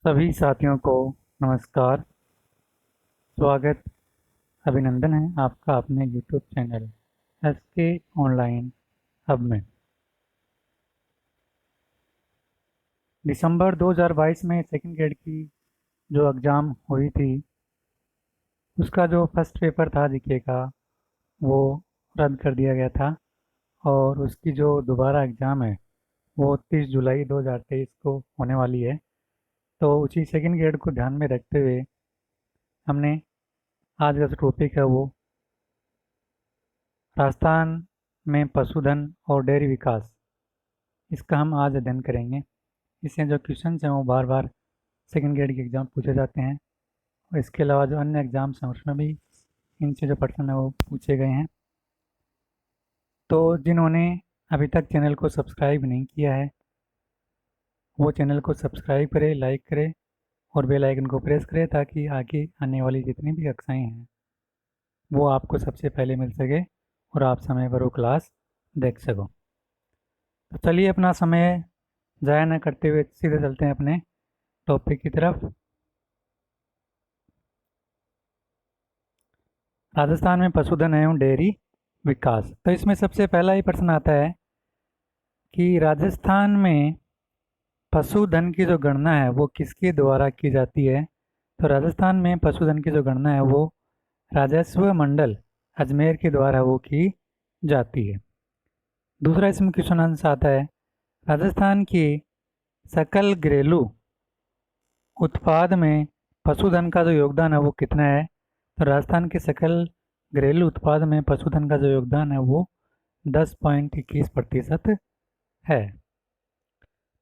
सभी साथियों को नमस्कार। स्वागत अभिनंदन है आपका अपने YouTube channel SK online hub में। दिसंबर 2022 में सेकंड ग्रेड की जो एग्ज़ाम हुई थी उसका जो फर्स्ट पेपर था जीके का वो रद्द कर दिया गया था और उसकी जो दोबारा एग्ज़ाम है वो 30 जुलाई 2023 को होने वाली है। तो उसी सेकंड ग्रेड को ध्यान में रखते हुए हमने आज का जो टॉपिक है वो राजस्थान में पशुधन और डेयरी विकास, इसका हम आज अध्ययन करेंगे। इससे जो क्वेश्चन हैं वो बार बार सेकंड ग्रेड के एग्ज़ाम पूछे जाते हैं और इसके अलावा जो अन्य एग्ज़ाम्स हैं उसमें भी इनसे जो प्रश्न है वो पूछे गए हैं। तो जिन्होंने अभी तक चैनल को सब्सक्राइब नहीं किया है वो चैनल को सब्सक्राइब करें, लाइक करें और बेल आइकन को प्रेस करें ताकि आगे आने वाली जितनी भी कक्षाएँ हैं वो आपको सबसे पहले मिल सके और आप समय पर वो क्लास देख सको। तो चलिए अपना समय ज़ाया न करते हुए सीधे चलते हैं अपने टॉपिक की तरफ। राजस्थान में पशुधन एवं डेयरी विकास। तो इसमें सबसे पहला ही प्रश्न आता है कि राजस्थान में पशुधन की जो गणना है वो किसके द्वारा की जाती है। तो राजस्थान में पशुधन की जो गणना है वो राजस्व मंडल अजमेर के द्वारा वो की जाती है। दूसरा इसमें क्वेश्चन आंसर आता है राजस्थान की सकल घरेलू उत्पाद में पशुधन का जो योगदान है वो कितना है। तो राजस्थान के सकल घरेलू उत्पाद में पशुधन का जो योगदान है वो 10.21% है।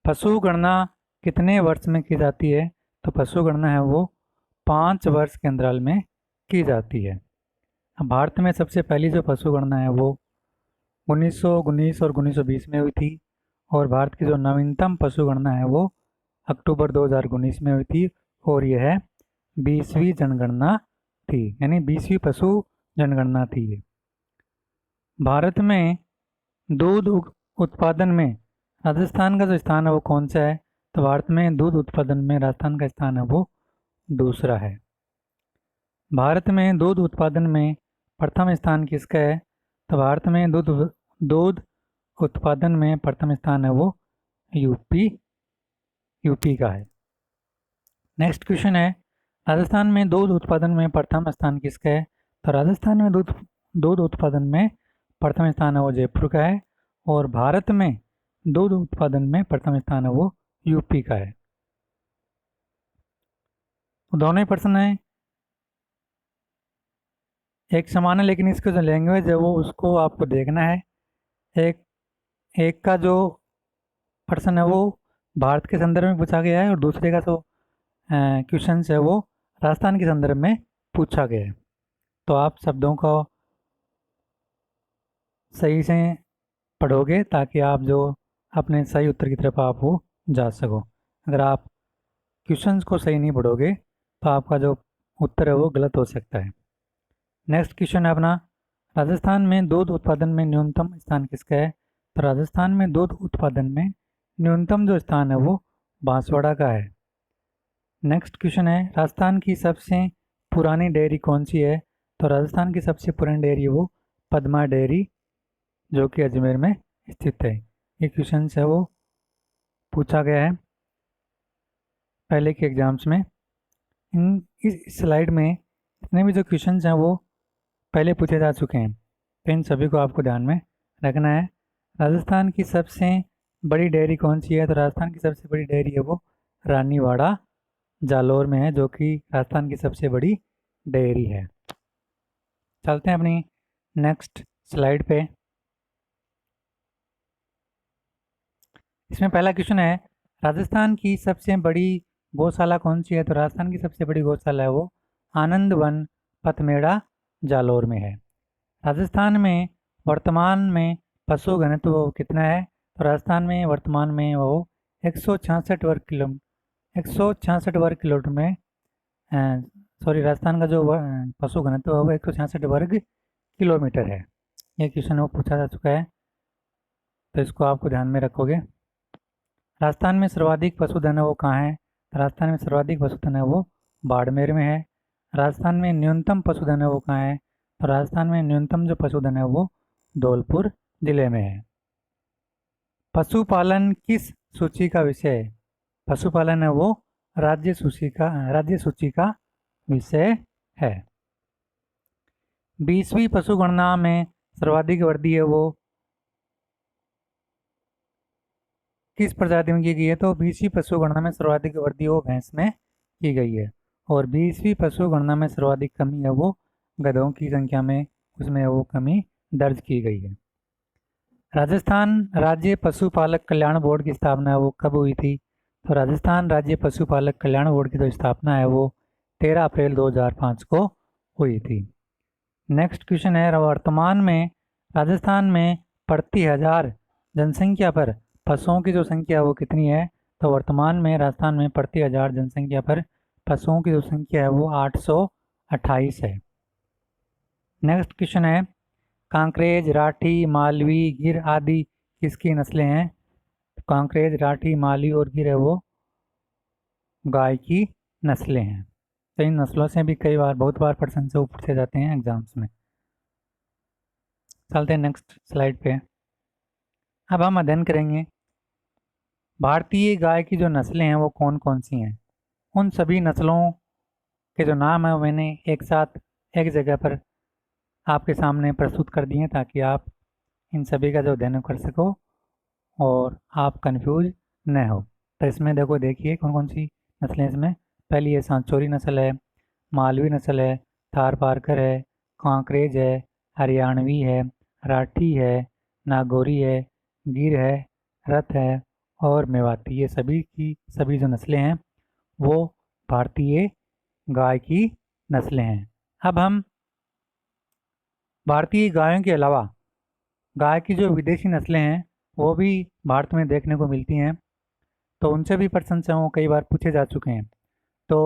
पशु गणना कितने वर्ष में की जाती है। तो पशु गणना है वो 5 वर्ष के अंतराल में की जाती है। अब भारत में सबसे पहली जो पशु गणना है वो 1919 और 1920 में हुई थी और भारत की जो नवीनतम पशु गणना है वो अक्टूबर 2019 में हुई थी और यह 20वीं जनगणना थी, यानी 20वीं पशु जनगणना थी ये। भारत में दूध उत्पादन में राजस्थान का जो स्थान है वो कौन सा है। तो भारत में दूध उत्पादन में राजस्थान का स्थान है वो दूसरा है। भारत में दूध उत्पादन में प्रथम स्थान किसका है। तो भारत में दूध उत्पादन में प्रथम स्थान है वो यूपी का है। नेक्स्ट क्वेश्चन है राजस्थान में दूध उत्पादन में प्रथम स्थान किसका है। तो राजस्थान में दूध उत्पादन में प्रथम स्थान है वो जयपुर का है और भारत में दूध उत्पादन में प्रथम स्थान है वो यूपी का है। दोनों ही प्रश्न है एक समान है लेकिन इसका जो लैंग्वेज है वो उसको आपको देखना है। एक का जो प्रश्न है वो भारत के संदर्भ में पूछा गया है और दूसरे का जो क्वेश्चन है वो राजस्थान के संदर्भ में पूछा गया है। तो आप शब्दों को सही से पढ़ोगे ताकि आप जो अपने सही उत्तर की तरफ आप वो जा सको। अगर आप क्वेश्चंस को सही नहीं पढ़ोगे तो आपका जो उत्तर है वो गलत हो सकता है। नेक्स्ट क्वेश्चन है अपना राजस्थान में दूध उत्पादन में न्यूनतम स्थान किसका है। तो राजस्थान में दूध उत्पादन में न्यूनतम जो स्थान है वो बांसवाड़ा का है। नेक्स्ट क्वेश्चन है राजस्थान की सबसे पुरानी डेयरी कौन सी है। तो राजस्थान की सबसे पुरानी डेयरी वो पद्मा डेयरी जो कि अजमेर में स्थित है। ये क्वेश्चन है वो पूछा गया है पहले के एग्जाम्स में। इस स्लाइड में जितने भी जो क्वेश्चन हैं वो पहले पूछे जा चुके हैं तो इन सभी को आपको ध्यान में रखना है। राजस्थान की सबसे बड़ी डेयरी कौन सी है। तो राजस्थान की सबसे बड़ी डेयरी है वो रानीवाड़ा जालोर में है जो कि राजस्थान की सबसे बड़ी डेयरी है। चलते हैं अपनी नेक्स्ट स्लाइड पे। इसमें पहला क्वेश्चन है राजस्थान की सबसे बड़ी गौशाला कौन सी है। तो राजस्थान की सबसे बड़ी गौशाला है वो आनंद वन पथमेड़ा जालोर में है। राजस्थान में वर्तमान में पशु घनत्व कितना है। तो राजस्थान में वर्तमान में वो 166 वर्ग किलोमीटर में राजस्थान का जो पशु घनत्व है वो 166 वर्ग किलोमीटर है। ये क्वेश्चन वो पूछा जा चुका है तो इसको आपको ध्यान में रखोगे। राजस्थान में सर्वाधिक पशुधन है वो कहाँ है। राजस्थान में सर्वाधिक पशुधन है वो बाड़मेर में है। राजस्थान में न्यूनतम पशुधन है वो कहाँ है? तो राजस्थान में न्यूनतम जो पशुधन है वो धौलपुर जिले में है। पशुपालन किस सूची का विषय है? पशुपालन है वो राज्य सूची का विषय है। 20वीं पशुगणना में सर्वाधिक वृद्धि है वो किस प्रजाति में की गई है? तो 20वीं पशुगणना में सर्वाधिक वृद्धि वो भैंस में की गई है। और 20वीं पशुगणना में सर्वाधिक कमी है वो गधों की संख्या में, उसमें वो कमी दर्ज की गई है। राजस्थान राज्य पशुपालक कल्याण बोर्ड की स्थापना है वो कब हुई थी? तो राजस्थान राज्य पशुपालक कल्याण बोर्ड की जो स्थापना है वो 13 अप्रैल 2005 को हुई थी। नेक्स्ट क्वेश्चन है, वर्तमान में राजस्थान में प्रति 1000 जनसंख्या पर पशुओं की जो संख्या है वो कितनी है? तो वर्तमान में राजस्थान में प्रति 1000 जनसंख्या पर पशुओं की जो संख्या है वो 828 है। नेक्स्ट क्वेश्चन है, कांकरेज, राठी, मालवी, गिर आदि किसकी नस्लें हैं? कांकरेज, राठी, मालवी और गिर है वो गाय की नस्लें हैं। तो इन नस्लों से भी कई बार बहुत बार प्रश्न से पूछे जाते हैं एग्जाम्स में। चलते हैं नेक्स्ट स्लाइड पे। अब हम अध्ययन करेंगे भारतीय गाय की जो नस्लें हैं वो कौन कौन सी हैं। उन सभी नस्लों के जो नाम है मैंने एक साथ एक जगह पर आपके सामने प्रस्तुत कर दिए ताकि आप इन सभी का जो अध्ययन कर सको और आप कंफ्यूज न हो। तो इसमें देखिए कौन कौन सी नस्लें इसमें। पहली है सांचौरी नस्ल है, मालवी नस्ल है, थार पारकर है, कांकरेज है, हरियाणवी है, राठी है, नागौरी है, गिर है, रथ है और मेवाती। ये सभी की सभी जो नस्लें हैं वो भारतीय गाय की नस्लें हैं। अब हम भारतीय गायों के अलावा गाय की जो विदेशी नस्लें हैं वो भी भारत में देखने को मिलती हैं, तो उनसे भी प्रश्न हैं वो कई बार पूछे जा चुके हैं। तो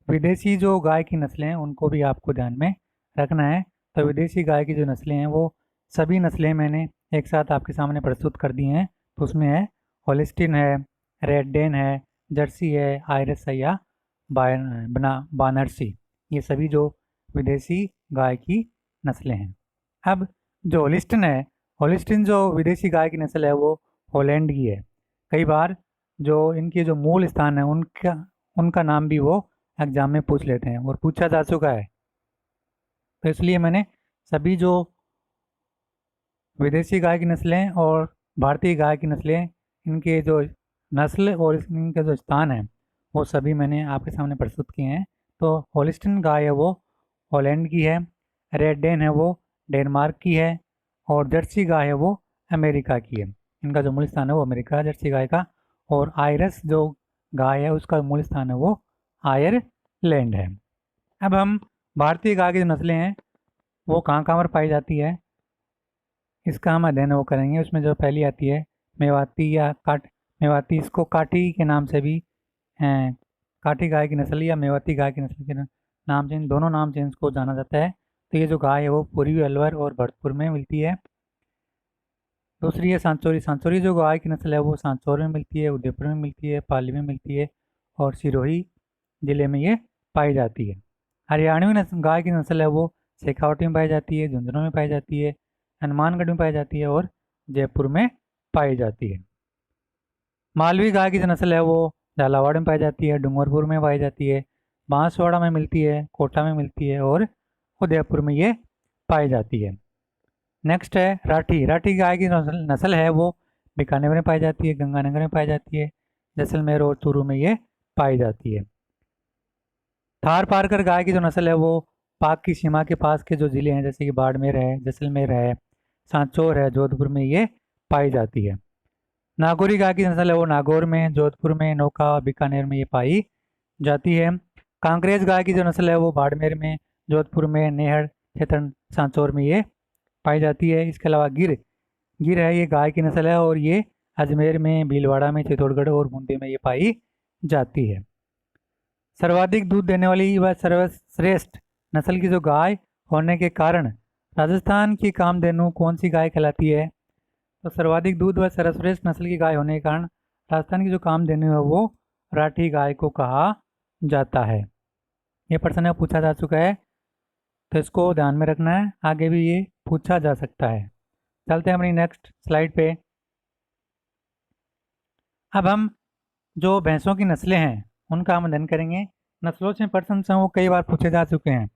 विदेशी जो गाय की नस्लें हैं उनको भी आपको ध्यान में रखना है। तो विदेशी गाय की जो नस्लें हैं वो सभी नस्लें मैंने एक साथ आपके सामने प्रस्तुत कर दी हैं। तो उसमें है होलिस्टीन है, रेड डेन है, जर्सी है, आयरस है या बानरसी। ये सभी जो विदेशी गाय की नस्लें हैं। अब जो होलिस्टीन जो विदेशी गाय की नस्ल है वो हॉलैंड की है। कई बार जो इनके जो मूल स्थान है उनका नाम भी वो एग्जाम में पूछ लेते हैं और पूछा जा चुका है। तो इसलिए मैंने सभी जो विदेशी गाय की नस्लें और भारतीय गाय की नस्लें, इनके जो नस्ल और इनके जो स्थान हैं वो सभी मैंने आपके सामने प्रस्तुत किए हैं। तो होलिस्टीन गाय है वो हॉलैंड की है, रेड डेन है वो डेनमार्क की है और जर्सी गाय है वो अमेरिका की है। इनका जो मूल स्थान है वो अमेरिका है जर्सी गाय का। और आयरस जो गाय है उसका मूल स्थान है वो आयरलैंड है। अब हम भारतीय गाय की जो नस्लें हैं वो कहाँ कहाँ पर पाई जाती है इसका हम अध्ययन वो करेंगे। उसमें जो पहली आती है मेवाती या मेवाती, इसको काठी के नाम से भी काठी गाय की नस्ल या मेवाती गाय की नस्ल के नाम से, इन दोनों नाम से इसको जाना जाता है। तो ये जो गाय है वो पूर्वी अलवर और भरतपुर में मिलती है। दूसरी है सांचौरी जो गाय की नस्ल है वो सांचौर में मिलती है, उदयपुर में मिलती है, पाली में मिलती है और सिरोही जिले में ये पाई जाती है। हरियाणवी गाय की नस्ल है वो शेखावटी में पाई जाती है, झुंझुनू में पाई जाती है, हनुमानगढ़ में पाई जाती है और जयपुर में पाई जाती है। मालवी गाय की जो नस्ल है वो झालावाड़ में पाई जाती है, डूंगरपुर में पाई जाती है, बांसवाड़ा में मिलती है, कोटा में मिलती है और उदयपुर में ये पाई जाती है। नेक्स्ट है राठी गाय की नस्ल है वो बीकानेर में पाई जाती है, गंगानगर में पाई जाती है, जैसलमेर और चूरू में ये पाई जाती है। थार पारकर गाय की जो नस्ल है वो पाक की सीमा के पास के जो ज़िले हैं जैसे कि बाड़मेर है, जैसलमेर है, सांचौर है, जोधपुर में ये पाई जाती है। नागौरी गाय की नस्ल है वो नागौर में, जोधपुर में, नौका, बीकानेर में ये पाई जाती है। कांकरेज गाय की जो नस्ल है वो बाड़मेर में, जोधपुर में, नेहड़, छेतन, सांचौर में ये पाई जाती है। इसके अलावा गिर है ये गाय की नस्ल है और ये अजमेर में, भीलवाड़ा में, चित्तौड़गढ़ और बूंदी में ये पाई जाती है। सर्वाधिक दूध देने वाली व सर्वश्रेष्ठ नस्ल की जो गाय होने के कारण राजस्थान की कामधेनु कौन सी गाय कहलाती है? तो सर्वाधिक दूध व सर्वश्रेष्ठ नस्ल की गाय होने के कारण राजस्थान की जो कामधेनु है वो राठी गाय को कहा जाता है। ये प्रश्न पूछा जा चुका है, तो इसको ध्यान में रखना है, आगे भी ये पूछा जा सकता है। चलते हैं अपनी नेक्स्ट स्लाइड पे। अब हम जो भैंसों की नस्लें हैं उनका हम अध्ययन करेंगे। नस्लों से प्रश्न हैं वो कई बार पूछे जा चुके हैं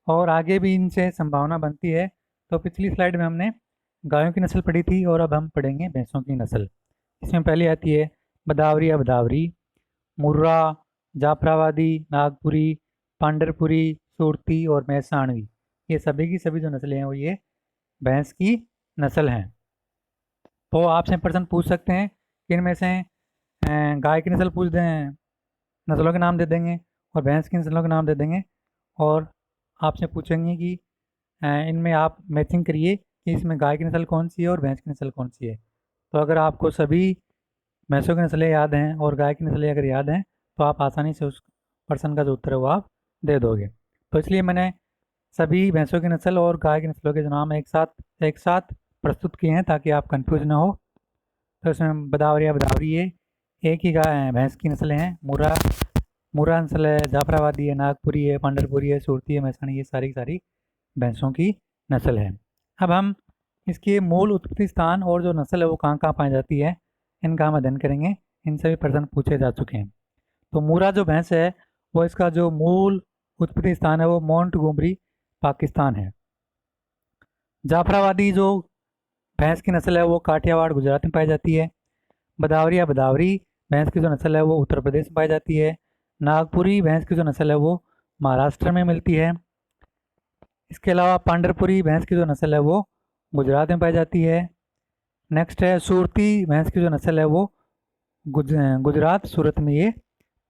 और आगे भी इनसे संभावना बनती है। तो पिछली स्लाइड में हमने गायों की नस्ल पढ़ी थी और अब हम पढ़ेंगे भैंसों की नस्ल। इसमें पहली आती है बदावरी या बदावरी, मुर्रा, जाफराबादी, नागपुरी, पांडरपुरी, सुरती और मैसाणवी। ये सभी की सभी जो नस्लें हैं वो ये भैंस की नस्ल हैं। तो आपसे प्रश्न पूछ सकते हैं कि इनमें से गाय की नस्ल पूछ दें, नस्लों के नाम दे देंगे, और भैंस की नस्लों के नाम दे देंगे, और आपसे पूछेंगे कि इनमें आप मैचिंग करिए कि इसमें गाय की नस्ल कौन सी है और भैंस की नस्ल कौन सी है। तो अगर आपको सभी भैंसों की नस्लें याद हैं और गाय की नस्लें अगर याद हैं तो आप आसानी से उस प्रश्न का जो उत्तर है वो आप दे दोगे। तो इसलिए मैंने सभी भैंसों की नस्ल और गाय की नस्लों के जो नाम एक साथ प्रस्तुत किए हैं ताकि आप कंफ्यूज ना हो। तो इसमें बदावरी या बदावरी है, एक ही गाय भैंस की नस्लें हैं। मुर्रा नस्ल है, जाफराबादी है, नागपुरी है, पांडरपुरी है, सुरती है, मैसाणी, ये सारी की सारी भैंसों की नस्ल है। अब हम इसके मूल उत्पत्ति स्थान और जो नस्ल है वो कहाँ कहाँ पाई जाती है इनका हम अध्ययन करेंगे। इन सभी प्रश्न पूछे जा चुके हैं। तो मुर्रा जो भैंस है वो इसका जो मूल उत्पत्ति स्थान है वो मोंटगोमरी पाकिस्तान है। जाफराबादी जो भैंस की नस्ल है वो काठियावाड़ गुजरात में पाई जाती है। बदावरी या बदावरी भैंस की जो नस्ल है वो उत्तर प्रदेश में पाई जाती है। नागपुरी भैंस की जो नस्ल है वो महाराष्ट्र में मिलती है। इसके अलावा पांडरपुरी भैंस की जो नस्ल है वो गुजरात में पाई जाती है। नेक्स्ट है सूरती भैंस की जो नस्ल है वो गुजरात सूरत में ये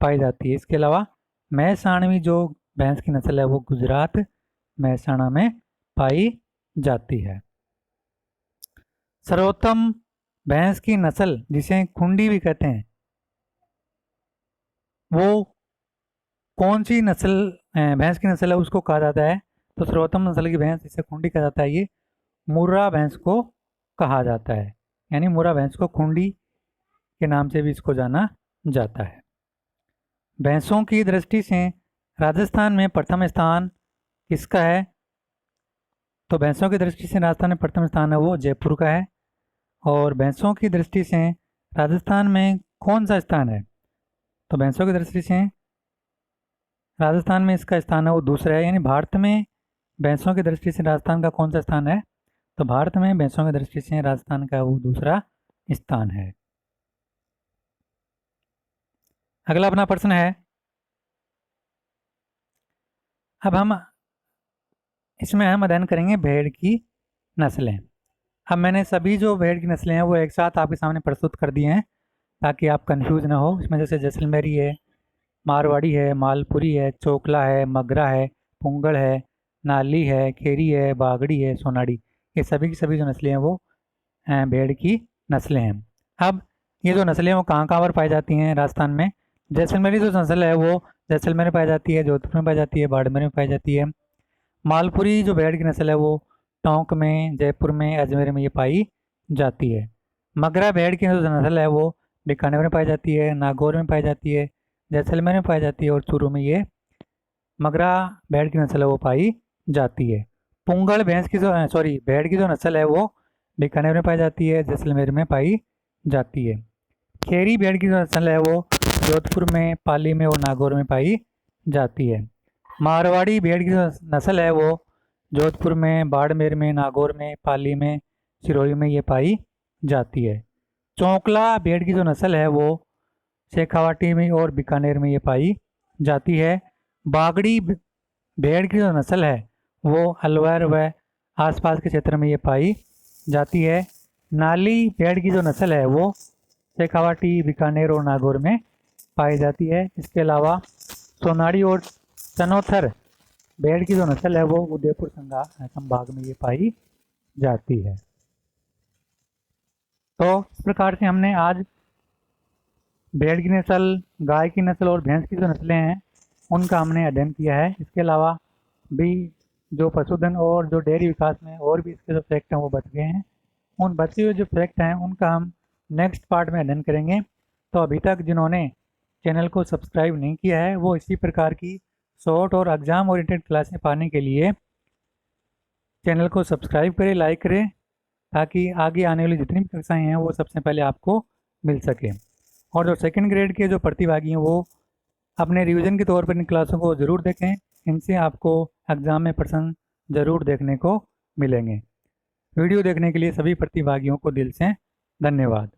पाई जाती है। इसके अलावा मैसाणवी जो भैंस की नस्ल है वो गुजरात महसाणा में पाई जाती है। सर्वोत्तम भैंस की नस्ल जिसे खुंडी भी कहते हैं वो कौन सी नस्ल भैंस की नस्ल है उसको कहा जाता है। तो सर्वोत्तम नस्ल की भैंस जिसे खुंडी कहा जाता है ये मुर्रा भैंस को कहा जाता है, यानी मुर्रा भैंस को खुंडी के नाम से भी इसको जाना जाता है। भैंसों की दृष्टि से राजस्थान में प्रथम स्थान किसका है? तो भैंसों की दृष्टि से राजस्थान में प्रथम स्थान है वो जयपुर का है। और भैंसों की दृष्टि से राजस्थान में कौन सा स्थान है? तो भैंसों की दृष्टि से राजस्थान में इसका स्थान है वो दूसरा है, यानी भारत में भैंसों की दृष्टि से राजस्थान का कौन सा स्थान है? तो भारत में भैंसों की दृष्टि से राजस्थान का वो दूसरा स्थान है। अगला अपना प्रश्न है, अब हम इसमें हम अध्ययन करेंगे भेड़ की नस्लें। अब मैंने सभी जो भेड़ की नस्लें हैं वो एक साथ आपके सामने प्रस्तुत कर दिए हैं ताकि आप कंफ्यूज ना हो। इसमें जैसे जैसलमेरी है, मारवाड़ी है, मालपुरी है, चोकला है, मगरा है, पुंगड़ है, नाली है, खेरी है, बागड़ी है, सोनाड़ी, ये सभी की सभी जो नस्लें हैं वो भेड़ की नस्लें हैं। अब ये जो नस्लें हैं वो कहाँ कहाँ पर पाई जाती हैं राजस्थान में? जैसलमेरी जो नस्ल है वो जैसलमेर में पाई जाती है, जोधपुर में पाई जाती है, बाड़मेर में पाई जाती है। मालपुरी जो भेड़ की नस्ल है वो टोंक में, जयपुर में, अजमेर में ये पाई जाती है। मगरा भेड़ की जो नस्ल है वो बीकानेर में पाई जाती है, नागौर में पाई जाती है, जैसलमेर में पाई जाती है और चूरू में ये मगरा भेड़ की नस्ल है वो पाई जाती है। पुंगड़ भैंस की जो भेड़ की जो नस्ल है वो बीकानेर में पाई जाती है, जैसलमेर में पाई जाती है। खेरी भेड़ की जो नस्ल है वो जोधपुर में, पाली में और नागौर में पाई जाती है। मारवाड़ी भेड़ की जो नस्ल है वो जोधपुर में, बाड़मेर में, नागौर में, पाली में, सिरोही में ये पाई जाती है। चौकला भेड़ की जो नस्ल है वो शेखावाटी में और बीकानेर में ये पाई जाती है। बागड़ी भेड़ की जो नस्ल है वो अलवर व आसपास के क्षेत्र में ये पाई जाती है। नाली भेड़ की जो नस्ल है वो शेखावाटी, बीकानेर और नागौर में पाई जाती है। इसके अलावा सोनाड़ी और चनोथर भेड़ की जो नस्ल है वो उदयपुर संभाग में ये पाई जाती है। तो इस प्रकार से हमने आज भेड़ की नस्ल, गाय की नस्ल और भैंस की जो नस्लें हैं उनका हमने अध्ययन किया है। इसके अलावा भी जो पशुधन और जो डेयरी विकास में और भी इसके जो फैक्ट हैं वो बच गए हैं। उन बचे हुए जो फैक्ट हैं उनका हम नेक्स्ट पार्ट में अध्ययन करेंगे। तो अभी तक जिन्होंने चैनल को सब्सक्राइब नहीं किया है वो इसी प्रकार की शॉर्ट और एग्ज़ाम ओरिएंटेड क्लासें पाने के लिए चैनल को सब्सक्राइब करें, लाइक करें, ताकि आगे आने वाली जितनी भी कक्षाएँ हैं वो सबसे पहले आपको मिल सके। और जो सेकंड ग्रेड के जो प्रतिभागी हैं वो अपने रिवीजन के तौर पर इन क्लासों को ज़रूर देखें, इनसे आपको एग्ज़ाम में प्रश्न ज़रूर देखने को मिलेंगे। वीडियो देखने के लिए सभी प्रतिभागियों को दिल से धन्यवाद।